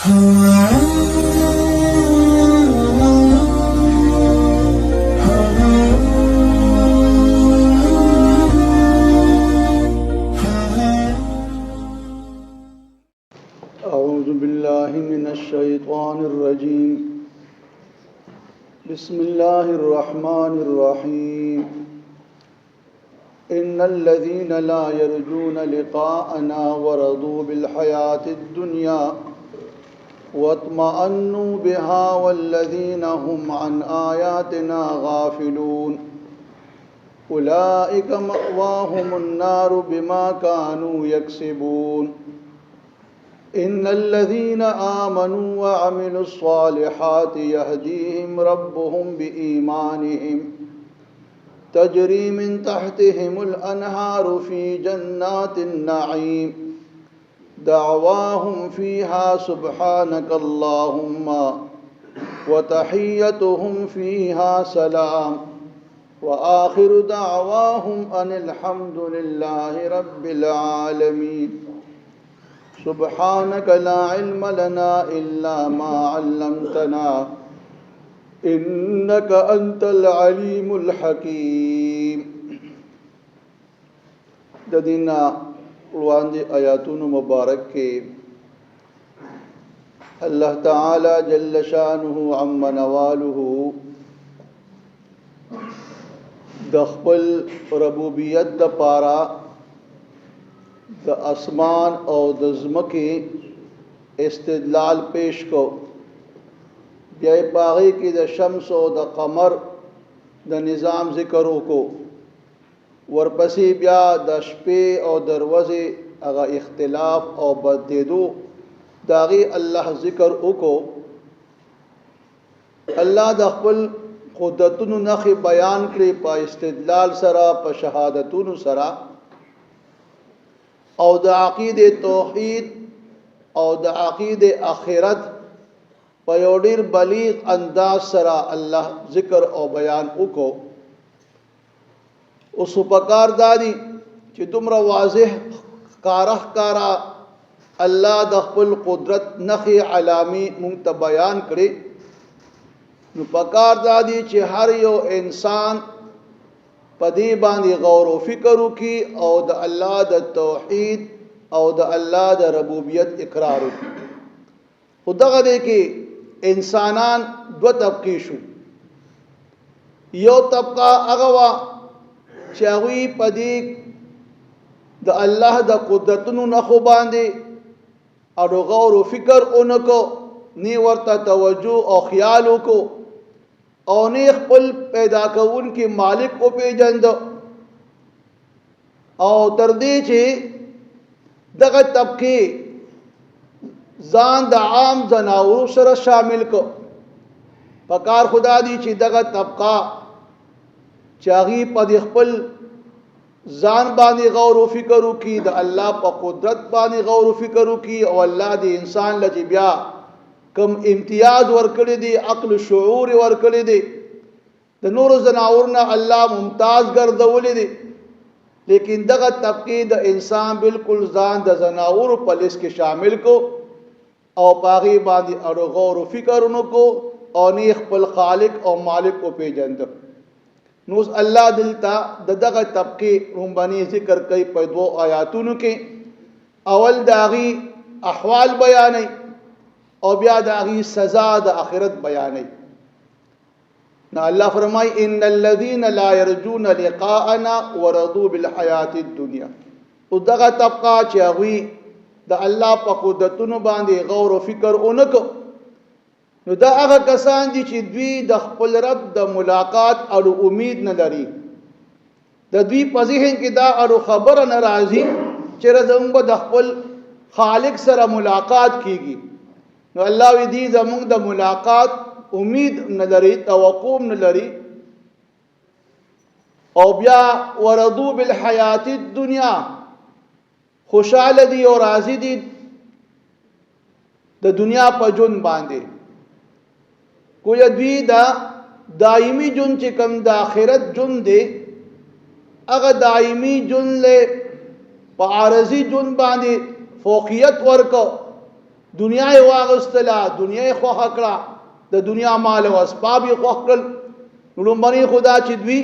أعوذ بالله من الشيطان الرجيم بسم الله الرحمن الرحيم إن الذين لا يرجون لقاءنا ورضوا بالحياة الدنيا واطمأنوا بها والذين هم عن آياتنا غافلون أولئك مأواهم النار بما كانوا يكسبون إن الذين آمنوا وعملوا الصالحات يهديهم ربهم بإيمانهم تجري من تحتهم الأنهار في جنات النعيم دعواهم فيها سبحانك اللهم وتحيتهم فيها سلام وآخر دعواهم أن الحمد لله رب العالمين سبحانك لا علم لنا إلا ما علمتنا إنك أنت العليم الحكيم ددینا روان آیاتون مبارک کے اللہ تعالی جل شانہ عم نوالہ دخبل ربوبیت د پارا د اسمان او د زمکی استدلال پیش کو بیا پاغی کی د شمس او د قمر د نظام ذکر کو ورپسی بیا د شپې او دروازه هغه اختلاف او بدیدو داغي الله ذکر کو الله د خپل قدرتونو نخي بیان کړي په استدلال سره په شهادتونو سره او د عقیده توحید او د عقیده آخرت په یو ډیر بلیغ انداز سره الله ذکر او بیان وکړو اوس پکار دادی چې دومره واضح کارا الله د خپل قدرت نخي علامی مونږ ته بیان کړي نو پکار دادی چې هر یو انسان پدی باندې غور او فکر وکي او د الله د توحید او د الله د ربوبیت اقرار وکي خدغه دې کې انسانان دو طبقه شو یو طبقه هغه وا چې هغه پدی د الله د قدرتونو نه خو باندې او غور او فکر اونکو نی ورته توجه او خیال وکړو او نه خپل پیدا کون کې مالک او پیجند او تر دې چې دغه طبقه ځان د عام زناور سره شامل کو پکار خدا دی چې دغه طبقه چاغي په خپل ځان باندې غور او فکر وکي د الله په قدرت باندې غور او فکر وکي او الله دې انسان لږ بیا کم امتیاز ورکړي دي عقل شعور ورکړي دي د نور زناورنا الله ممتاز ګرځولې دي لیکن دغه طبقه د انسان بالکل ځان د زناور په لیست کې شامل کو او پاغي باندې اړو غور او فکرونو کو او نه خپل خالق او مالک او پیجند نو الله دلته دغه طبقه رومبانی ذکر کوي په دوه آیاتونو کې اول داغي احوال بیانې او بیا داغي سزا د آخرت بیانې نو الله فرمای ان الذين لا يرجون لقاءنا ورضوا بالحياه الدنيا او دغه طبقه چې هغه د الله په قدرتونو باندې غور او فکر اونکو نو دا هغه کسان دي چې دوی د خپل رب د ملاقات او امید نه لري د دوی په ذهن کې دا اړو خبره ناراضي چې زموږ د خپل خالق سره ملاقات کیږي نو الله وی دي زموږ د ملاقات امید نه لري توقع نه لري او بیا ورضو بالحیات الدنیا خوشاله دي او راضي دي د دنیا په جون باندې کوی دوی دا دائمی جون چې کم د آخرت جون دی هغه دائمی جون له په عارضی جون باندې فوقیت ورکو دنیا یې واغستله، دنیا یې خوښه کړه، د دنیا مال او اسباب یې خوښ کړل. نو لومبني خدا چې دوی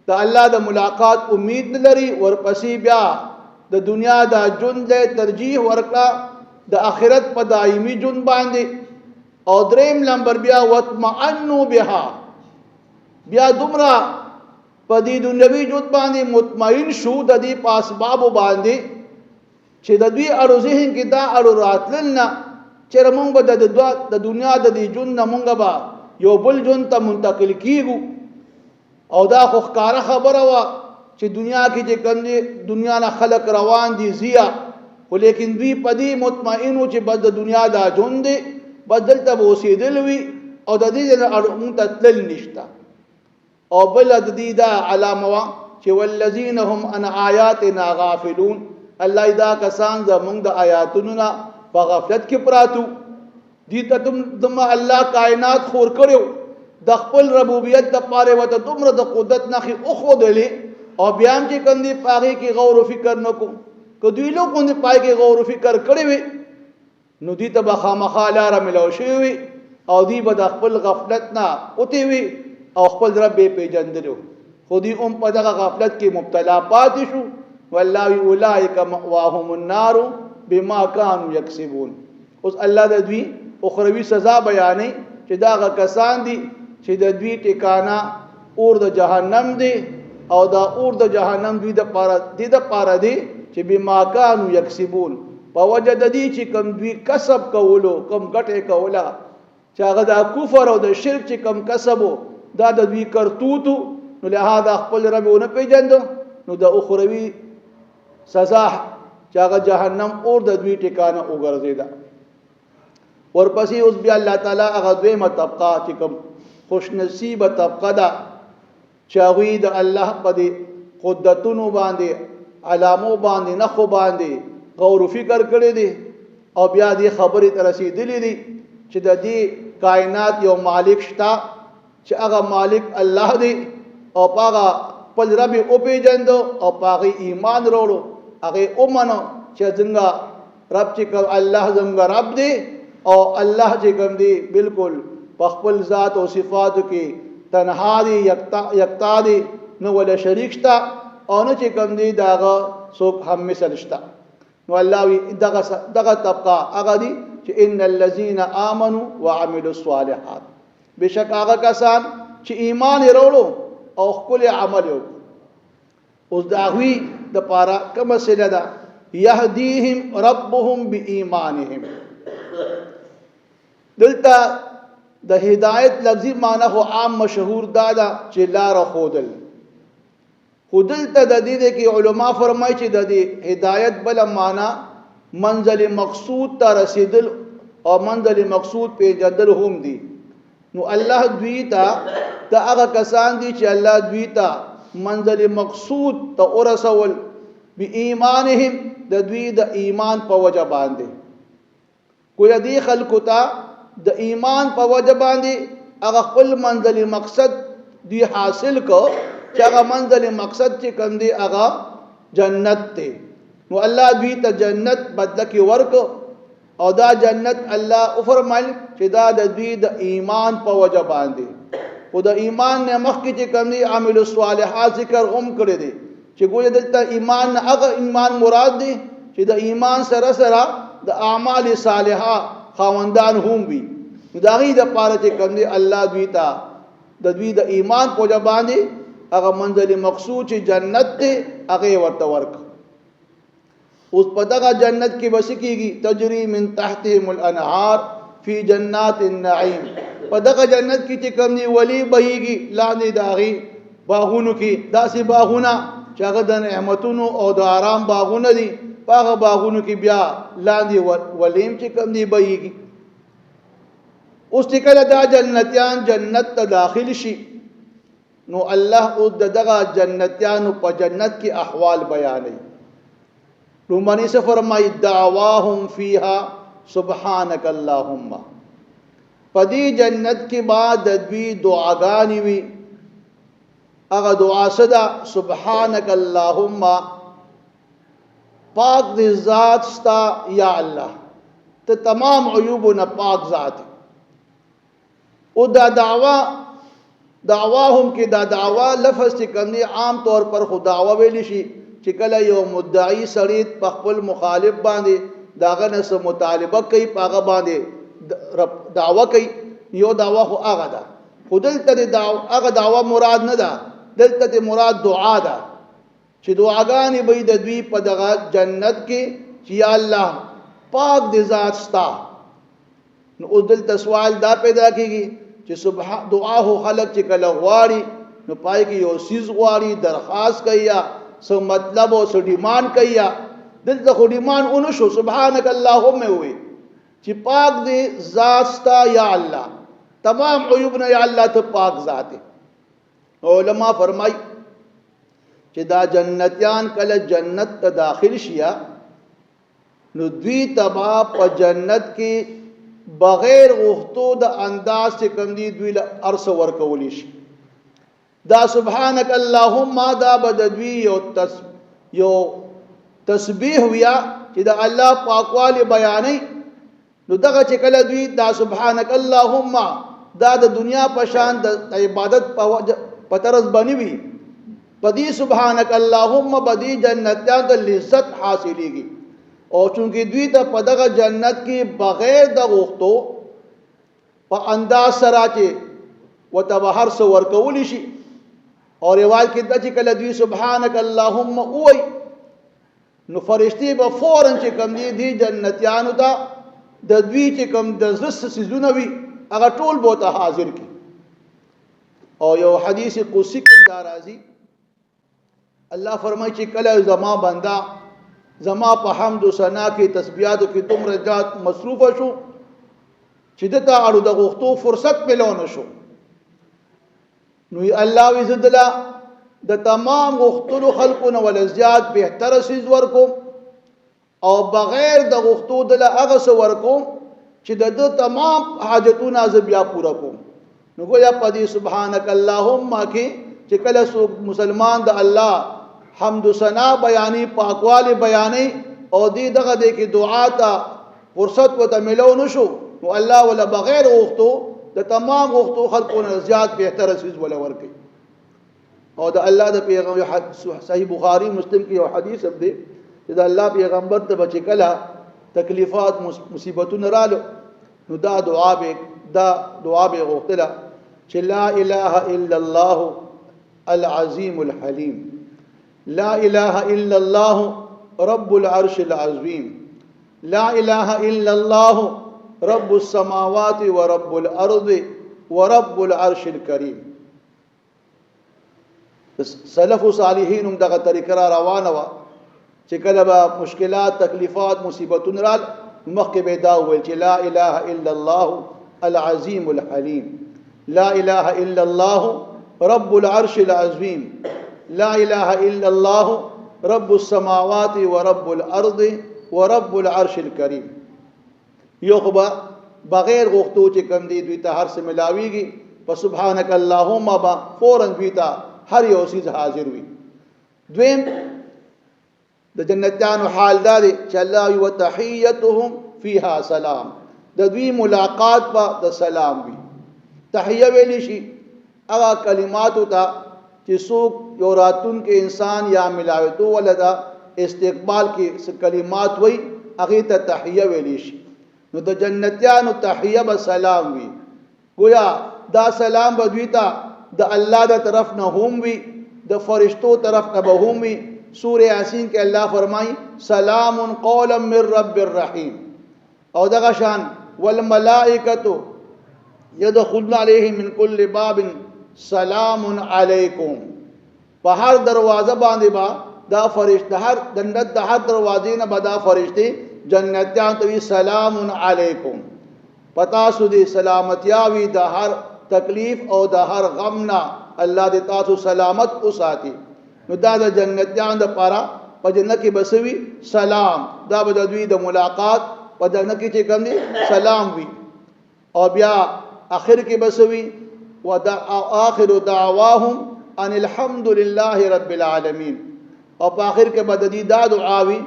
د الله د ملاقات امید نه لري، ورپسې بیا د دنیا د ژوند له ترجیح ورکړه د آخرت په دایمي ژوند باندې. او دریم نمبر بیا وطمئنوا بها، بیا دومره په دې دنیوي ژوند باندې مطمئن شو د دې په اسبابو باندې چې د دوی اړو ذهن کې دا اړو راتلل نه چې موږ به د دنیا د دې ژوند نه موږ به یو بل ژوند ته منتقل کیږو. او دا خو ښکاره خبره وه چې دنیا کې چې کوم دی دنیا نه خلق روان دي ځیا، خو لیکن دوی په دې مطمئن وو چې بس د دنیا دا ژوند دی، بس دلته به اوسېدل وي او د دې نه موږ ته تلل نشته. او بل د دې دا علامه وه چې والذین هم عن آیاتنا غافلون، الله دا کسان زمونږ د آیاتونو نه په غفلت کې پراتو. دې ته دم الله کائنات خور کړو، د خپل ربوبیت د پاره وته دومره د قدرت نخي اخودلې، او بیا هم چې کوم دی پاره کې غور او فکر نکو. که دوی له کوم دی پای کې غور او فکر کړی وي نو دې ته به خامخا لاره ملو شوی وي او دوی به د خپل غفلت نه اوتې وي او خپل رب یې پیژندلو، خو دوی هم په دغه غفلت کې مبتلا پاتې شو. والله اولئک مأواهم النار بما كانوا يكسبون. اوس الله د دوی اخروی سزا بیانې چې دا کسان دي چې د دوی ټکانه اور د جهنم دی، او دا اور د جهنم دوی د پاره دی چې بما كانوا يكسبون، په وجه د دې چې کوم دوی کسب کولو، کوم ګټه کوله، چې هغه د کفر او د شرک چې کوم کسبو دا د دوی کرتوتو، نو لهدا خپل رب ونه پیژندو، نو د اخروی سزا چې هغه جهنم اور د دوی ټکانه وګرځیدا. ورپسې اوس بیا الله تعالی هغه دویمه طبقه چې کوم خوش نصیبه طبقه ده چې هغوی د الله په دې قدرتونو باندې، علامو باندې، نښو باندې غور و فکر کړی دی، او بیا دې خبرې ته رسېدلي دي چې د دې کائنات یو مالک شته چې هغه مالک الله دی، او په هغه خپل رب یې وپېژندو او په هغې ایمان راوړو، هغې ومنو چې څنګه رب چې کوم الله زموږ رب دی، او الله چې کوم دی بالکل په خپل ذات او صفاتو کې تنها دی، یکتا دی، نو ولا شریک شته، او نه چې کوم دی د هغه څوک هم مثل شته. نو الله وی دغه طبقه هغه دي چې ان الذين امنوا وعملوا الصالحات، بشک هغه کسان چې ایمان یې راوړو او خپل عمل یې وکړو. اوس د هغوی دپاره کومه صله ده؟ یهدیهم ربهم بایمانهم. دلته د هدایت لفظي معنی خو عام مشهور دا ده چې لاره ښودل، خو دلته د دې کې علما فرمایي چې د دې هدایت بله معنی منزل مقصود ته رسیدل او منزل مقصود پیژندل هم دي. نو الله دوی ته د هغه کسان دي چې الله دوی ته منزل مقصود ته ورسول بایمانهم، د دوی د ایمان په وجه باندې. کویا دی خلکو ته د ایمان په وجه باندې هغه خپل منزل مقصد دی حاصل کو، چې هغه منزل مقصد چې کوم دی هغه جنت دی. نو الله دوی ته جنت بدله کې ورکو، او دا جنت الله فرمایل چې دا د دوی د ایمان په وجه باندې. او د ایمان نه مخکې چې کوم دی عمل الصالحات ذکر کړی دی، چې ګویا دلته ایمان هغه ایمان مراد دی چې د ایمان سره سره د اعمال صالحه خاوندان هم وي. نو د هغې دپاره چې کوم دی الله دوی ته د دوی د ایمان په وجه باندې هغه منزل مقصود چې جنت دی هغه ورته ورکړه. اوس په دغه جنت کې به څه کېږي؟ تجري من تحتهم الانهار فی جنات النعیم. په دغه جنت کې چې کوم دی ولی بهیږي لاندې د هغې باغونو کې، داسې باغونه چې هغه د نعمتونو او د آرام باغونه دي، په هغه باغونو کې بیا لاندې ولیم چې کوم دی بهیږي. اوس چې کله دا جنتیان جنت ته داخل شي، نو الله اوس دغه جنتیانو په جنت کې احوال بیانوي. لومړنی څه فرمایي؟ دعواهم فیها سبحانک اللهم. په دې جنت کې بعد د دوی دعاګانې وي. هغه دعا څه ده؟ سبحانک اللهم، پاک دې ذات ستا یا الله، ته تمام عیوبونه پاک ذات او دا دعواهم کې دا دعوا لفظ چې کوم دی عام طور پر خو دعوا ویل شي چې کله یو مدعی سړی په خپل مخالف باندې داغه نس مطالبه کوي پاغه باندې دعوا کوي یو دعوا خو هغه ده خو دلته هغه دعوا مراد نه ده دلته مراد دعا ده چې دعاګانې به د دوی په دغه جنت کې چې یا الله پاک دې ذات ستا نو اوس دلته سوال دا پیدا کېږي چې سبحان دعا هو خلق چې کله غواړي نو پای کې یو سیز غواړي درخواست کوي یا سو مطلب او سو ډیماند کوي یا دلته خو ډیماند اونو شو سبحانك اللهم وي چې پاک دې ذات ستا یا الله تمام عیوبنا یا الله ته پاک ذات علماء فرمای چې دا جنتیان کله جنت ته داخل شیا نو دوی تبا په جنت کې بغیر غوښتو د انداز چې کوم دی دوی له ارس ورکولی شي دا سبحانك اللهم دا بدوی یو تسبیح ویا چې د الله پاکوالی بیانې نو دغه چې کله دوی دا سبحانك اللهم دا د دنیا په شان د عبادت په طرز باندې وي پدې سبحانك اللهم بدی جنتیان ته لذت حاصلېږي او چونکه دوی ته په دغه جنت کې بغیر د غوښتو په انداز سره چې وته بهر سو ورکول شي او روایت کې د چې کله دوی سبحانك اللهم وای نو فرشتي به فورن چې کوم دي جنتیانو ته د دوی چې کوم د زس سيزونه وي هغه ټول به ته حاضر کی او یو حدیث قدسی کې دا راځي الله فرمایي چې کله زما بندا زما په حمد و ثنا کې تسبیحاتو کې تمره ذات مصروف شو چې دته اړو د غوښتو فرصت ملونه شو نو الله عزت د تمام غوښتلو خلقونه ول زیات بهتر سیز ورکوم او بغیر د غوښتو د هغه سو ورکوم چې د تمام حاجتونه ز بیا پورا کوم نو گویا پدې سبحانك اللهم کې چې کله سو مسلمان د الله حمد و ثنا بیانې پاکوالی بیانې او دغه کې دعا ته فرصت وته ملو نشو نو الله ولا بغیر غوښتو د تمام غوښتو خلقونه زیات بهتر سیز ولا ورکي او د الله د پیغمبر صحیح بخاری مسلم کې یو حدیث هم دی چې د الله پیغمبر ته بچ کله تکلیفات مصیبتونه رالو نو دا دعا به غوښتله چې لا اله الا الله العظیم الحلیم لا اله الا الله رب العرش العظیم لا اله الا الله رب السماوات ورب الارض ورب العرش الكريم سلف صالحین هم دغه طریقه را روانه و چې کله به مشکلات تکلیفات مصیبتونه رال مخکې به دا ویل چې لا اله الا الله العظیم الحلیم لا اله الا الله رب العرش العظیم لا اله الا الله رب السماوات ورب الارض ورب العرش الكريم یو خو بغیر غوښتو چې کوم دی دوی ته هر څه ملاويږي په سبحانك اللهم با فورا دوی ته هر یو چیز حاضر وي دویم د جنتیانو حال دا دی چې الله یو تحیتهم فیها سلام د دوی ملاقات په د سلام وي تحیه ویلی شي هغه کلمات ته چې څوک یو راتون کې انسان یا ملاوتو ولدا استقبال کې کلمات وي هغه ته تحیه ویلی شي نو د جنتیانو تحیه به سلام وي گویا دا سلام به دوی ته د الله د طرف نه هم وي د فرشتو طرف نه به هم وي سورہ یاسین کې الله فرمایي سلام قولا من رب الرحیم او دغه شان والملائکه يدخلون عليهم من كل باب سلام علیکم په هر دروازه باندې با دا فرشته هر جنت د هر دروازې نه به دا فرشتي جنتیان ته سلام علیکم پتا سو دي سلامتیاوي د هر تکلیف او د هر غم نه الله دې تاسو سلامت اوساتي نو دا د جنتیان د پاره په جنت کې بسوي سلام دا به د دوی د ملاقات په جنت کې چې کوم دي سلام وي او بیا اخر کې بسوي واخر دعواهم ان الحمد لله رب العالمین او په اخر کې بددي دا دعاوي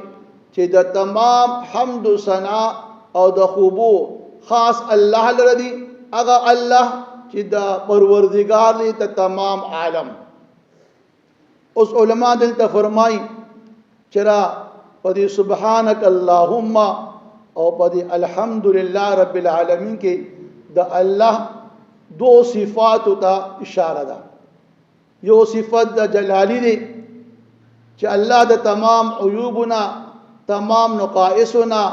چې د تمام حمد و ثنا او د خوبو خاص الله لره دي هغه الله چې د پروردگار دی ته تمام عالم. اوس علما دلته فرمای چرا پدې سبحانك اللهم او پدې الحمدلله رب العالمین کې د الله دو صفات ته اشاره ده. یو صفت د جلالی دی چې الله د تمام عیوبنا تمام نقائصنا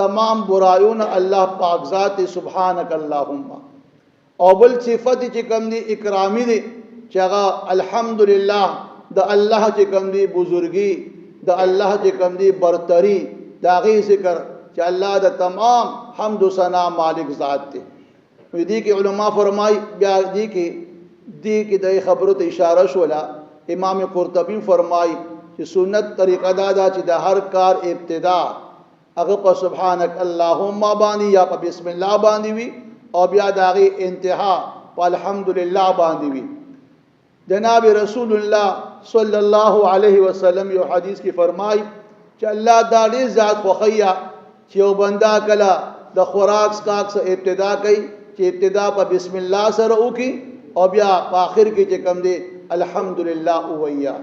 تمام برایون الله پاک ذات سبحانك اللهم. او بل صفت چې کوم دی اکرامی دی چې هغه الحمدلله د الله چې کوم دی بزرگی د الله چې کوم دی برتری دا غي ذکر چې الله د تمام حمد و ثنا مالک ذات دی. دې کې علما فرمای بیا دې کې د خبرو ته اشاره شولا. امام قرطبی فرمای چې سنت طریقه دا چې د هر کار ابتدا هغه په سبحانك اللهم باندې یا په بسم الله باندې وي او بیا داغه انتها په الحمدلله باندې وي. جناب رسول الله صلی الله علیه وسلم یو حدیث کې فرمای چې الله دا دې ذات خوخیا چې یو بندا کلا د خوراک سکاک سره ابتدا کوي چې ابتدا په بسم الله سره وکي او بیا په اخر کې چې کوم دی الحمدلله اویا.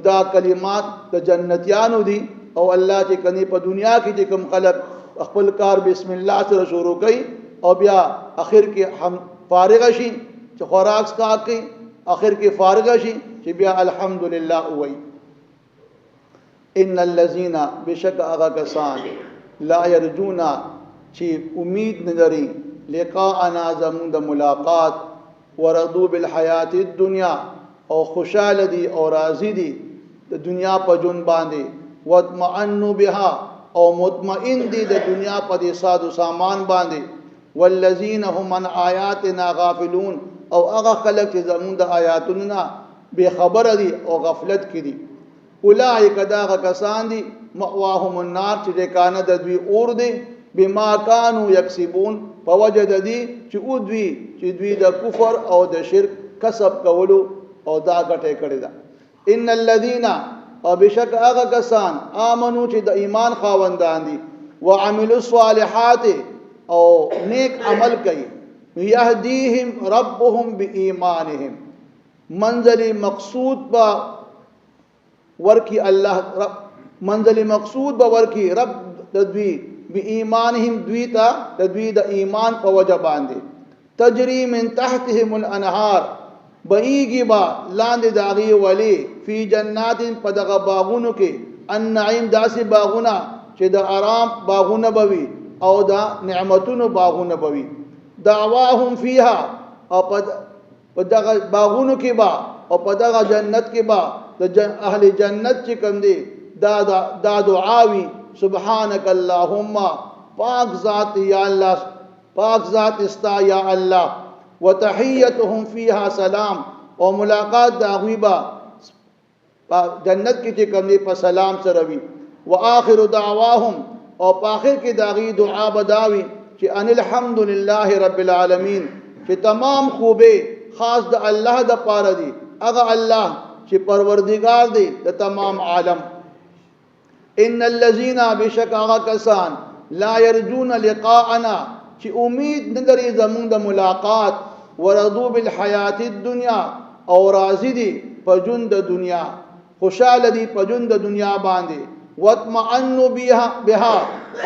دا کلمات د جنتیانو دي او الله چې کني په دنیا کې چې کوم خلق خپل کار بسم الله سره شروع کوي او بیا اخر کې هم فارغ شي چې خوراک سکاک کوي اخر کې فارغ شي چې بیا الحمدلله اوی. ان الذين بشک هغه کسان لا يرجونا چې امید نه لري لقاءنا زمون د ملاقات ورضو بالحیات الدنیا او خوشاله دي او راضی دي د دنیا په جون باندې واطمئنوا بها او مطمئن دي د دنیا په دې ساده سامان باندې. والذین هم عن آیاتنا غافلون او هغه خلک چې زمون د آیاتونو نه بے خبر دي او غفلت کې دي. اولئک دا کسان دي مأواهم النار چې کانه د دوی اور دي بما كانوا يكسبون فوجد دي چې دوی د کفر او د شرک کسب کولو او دا ګټه کړی دا. ان الذين او بشک هغه کسان امنو چې د ایمان خاوندان دي وعملوا الصالحات او نیک عمل کوي يهديهم ربهم بإيمانهم منزل مقصود با ورکی الله رب منزل مقصود با ورکی رب تدوی بإيمانهم دویتا تدوی د ایمان په وجه باندې. تجری من تحتهم الانهار بهیږي با لاندې داغي ولی فی جنات په دغه باغونو کې النعیم داسې باغونه چې د آرام باغونه بوي او د نعمتونو باغونه بوي. دعواهم فيها او په دغه باغونو کې با او په دغه جنت کې با د اهل جنت چې کوم دي دا دعاوي سبحانك اللهم پاک ذات یا الله پاک ذات استا یا الله. وتحيتهم فيها سلام او ملاقات د غیبا جنت کې چې کوم دي په سلام سره وي. واخر دعواهم او په اخر کې داغي دعا بداوي چې ان الحمد لله رب العالمین چې تمام خوبه خاص د الله د پاره دي هغه الله چې پروردگار دی د تمام عالم. ان الذين بشک هغه کسان لا يرجون لقاءنا چې امید نه لري زمون د ملاقات ورضو بالحیات الدنیا او راضی دي په ژوند د دنیا خوشاله دي په ژوند د دنیا باندې. واطمئنوا بها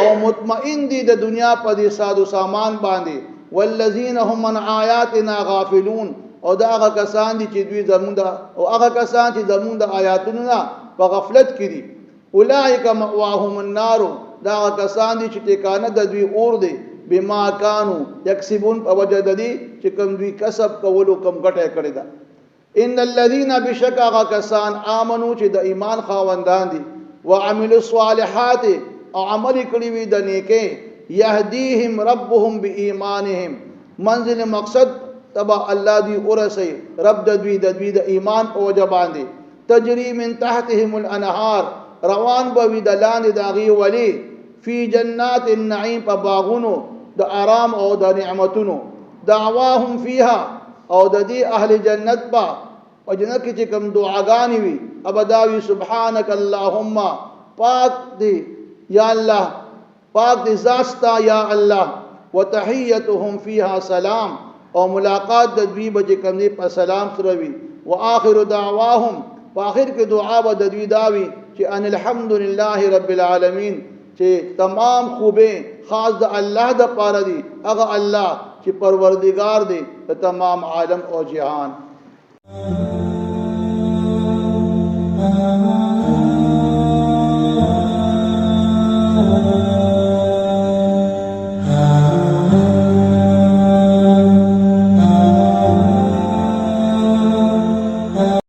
او مطمئن دي د دنیا په دې ساده سامان باندې. والذین هم عن آیاتنا غافلون او دا هغه کسان دي چې دوی زمون د او هغه کسان چې زمون د آیاتونو نه په غفلت کې دي. اولئک مأواهم النار دا هغه کسان دي چې ټکانه د دوی اور دي بما كانوا يكسبون په وجه د دې چې کوم دوی کسب کولو کوم ګټه کړی ده. ان الذين بشک هغه کسان امنو چې د ایمان خاوندان دي وعملوا الصالحات او عمل کړی وي د نیکه يهديهم ربهم بإيمانهم منزل مقصد تبا الله دی ورسي رب د دوی د ایمان او وجه باندې. تجري من تحتهم الانهار روان به د لاندې داغي ولی فی جنات النعیم په باغونو د آرام او د نعمتونو. دعواهم فيها او د دې اهل جنت په جنت کې چې کوم دعاګانې وي ابداوي سبحانك اللهم پاک دی یا الله پاک دې زاستا یا الله وتحیتهم فیها سلام او ملاقات د دوی به چې کوم دی په سلام سره وي واخر دعواهم په اخر کې دعا به د دوی دا وي چې ان الحمد لله رب العالمین چې تمام خوبه خاص د الله د پاره دي هغه الله چې پروردگار دی د تمام عالم او جهان